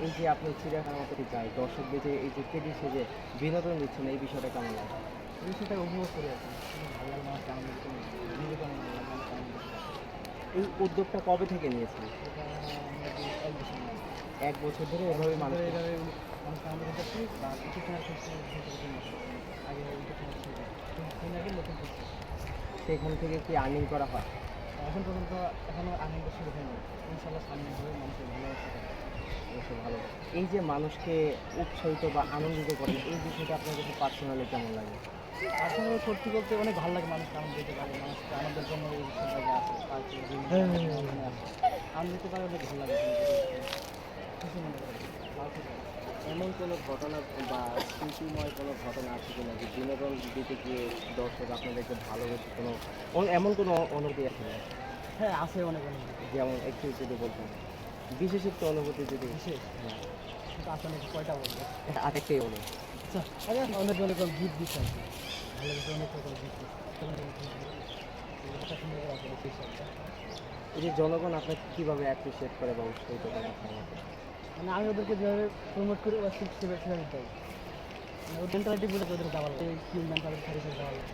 এই যে আপনি চিড়িয়াখানার মতো যাই দর্শকদের যে এই যে কেটে সেজে বিনোদন দিচ্ছেন এই বিষয়টা কেমন লাগে? এই সেটা উপভোগ করে আছি। ভালো লাগে মানুষকে আনন্দ দিতে, নিজেকে আনন্দ লাগে, মানুষকে আনন্দ দিতে। এই উদ্যোগটা কবে থেকে নিয়েছেন? এটা মোটামুটি 1 বছর মতো। 1 বছর ধরে এভাবে মানুষ এইভাবে মানুষকে আনন্দ দিতেছি বা ইউটিউব চ্যানেল করছি 2-3 মাস। আগে ইউটিউব চ্যানেল ছিল না। 3 আগে নতুন করছি। সেখান থেকে কি আর্নিং করা হয়? এখন পর্যন্ত এখনো আনন্দ শুরু হয়নি। ইনশাআল্লাহ সামনে হবে মানুষের ভালোবাসা পাবে। অবশ্যই ভালো। এই যে মানুষকে উৎসাহিত বা আনন্দিত করেন এই বিষয়টা আপনার কাছে পার্সোনালি কেমন লাগে? আসলে সত্যি বলতে অনেক ভালো লাগে মানুষকে আনন্দ দিতে পারে, মানুষকে আনন্দের জন্য এই বিষয়টাকে আসে, পার্কে বিভিন্ন আসে। আনন্দ দিতে পারে অনেক ভালো লাগে। খুশি মনে করে ভালো থাকে। এমন কোনো ঘটনা বা স্মৃতিময় কোনো ঘটনা আছে কিনা যে বিনোদন দিতে গিয়ে দর্শক আপনাদেরকে ভালোবেসে কোনো এমন কোনো অনুভূতি আছে কিনা? হ্যাঁ, আছে অনেক অনেক যেমন একটু যদি বলতেন বিশেষ একটু অনুভূতি যদি। বিশেষ। হ্যাঁ, কিন্তু আসলে কয়টা বলবো? আরেকটাই বলুন। আচ্ছা, আরে অনেক অনেক গিফট দিচ্ছে আর কি। ভালো কিছু অনেক রকম গিফট দিচ্ছে। সুন্দর করে আসলে বিষয়টা। এই যে জনগণ আপনাকে কীভাবে অ্যাপ্রিসিয়েট করে বা উৎসাহিত করে আপনার মতে? মানে আমি ওদেরকে যেভাবে প্রমোট করি ওরা সেভাবে দিতে হবে। মানে ওর মেন্টালিটি বুঝে ওদের দেওয়া লাগে, কি মেন্টালিটি থাকে সেটা দেওয়া লাগে।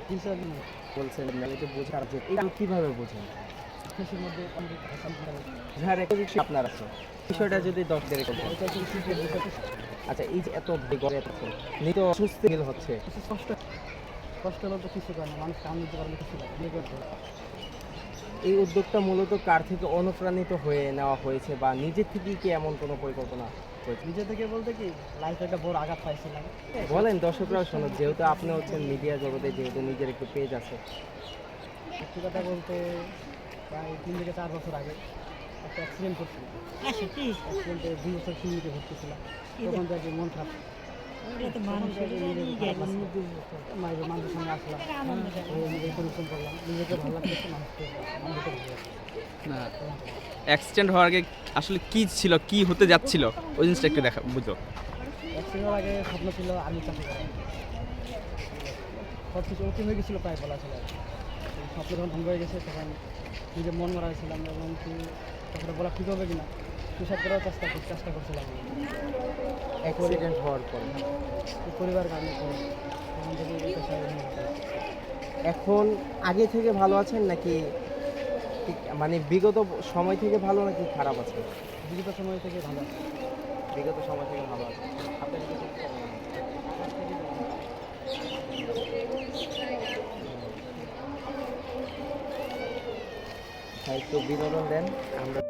জিনিসটা বলছেন মেন্টালিটি বোঝার যে এটা কীভাবে বোঝেন? খুশির মধ্যে অনেক ভাষা যার একটা বিষয় আপনার আছে বিষয়টা যদি দশদের বলতেন। এটা হচ্ছে শিল্পের বিষয়টা। আচ্ছা, এই যে এত গড়ে আছে নিত অসুস্থ হচ্ছে কষ্ট কষ্ট হলে তো কিছু করে না, মানুষকে আনন্দ দিতে পারলে কিছু লাগে বিয়ে করতে হবে। এই উদ্যোগটা মূলত কার থেকে অনুপ্রাণিত হয়ে নেওয়া হয়েছে বা নিজের থেকেই কি এমন কোনো পরিকল্পনা হয়েছে? নিজে থেকে বলতে কি লাইফে একটা বড় আঘাত পাইছিলাম। বলেন, দর্শকরাও শোনো, যেহেতু আপনি হচ্ছেন মিডিয়া জগতে, যেহেতু নিজের একটু পেজ আছে। সত্যি কথা বলতে প্রায় 3 থেকে 4 বছর আগে একটা অ্যাক্সিডেন্ট করছিল। অ্যাক্সিডেন্টে 2 বছর ক্লিনিকে ভর্তি ছিলাম। তখন থেকে মন খারাপ। মানুষের সামনে আসলাম, নিজেকে পরিশ্রম করলাম, নিজেকে ভালো লাগতেছে, মানুষকে ভালো লাগছে। না, অ্যাক্সিডেন্ট হওয়ার আগে আসলে কি ছিল, কি হতে যাচ্ছিল ওই জিনিসটা একটু দেখা বুঝো। অ্যাক্সিডেন্টের আগে স্বপ্ন ছিল আর্মি চাকরি করা। সব কিছু ওকে হয়ে গেছিলো প্রায় বলা ছিল আর কি। এই স্বপ্ন যখন ভঙ্গ হয়ে গেছে তখন নিজে মন মারা হয়েছিলাম এবং কি কথাটা বলা ঠিক হবে কিনা সুসাইড করার চেষ্টা করছিলাম। অ্যাক্সিডেন্ট হওয়ার পরে পরিবার কারণে করে তখন থেকে এই পেশায় এখন আগে থেকে ভালো আছেন নাকি মানে বিগত সময় থেকে ভালো নাকি খারাপ আছে? বিগত সময় থেকে ভালো আছে। বিগত সময় থেকে ভালো আছে। আপনার কাছে কেমন লাগে? একটু বিনোদন দেন আমরা।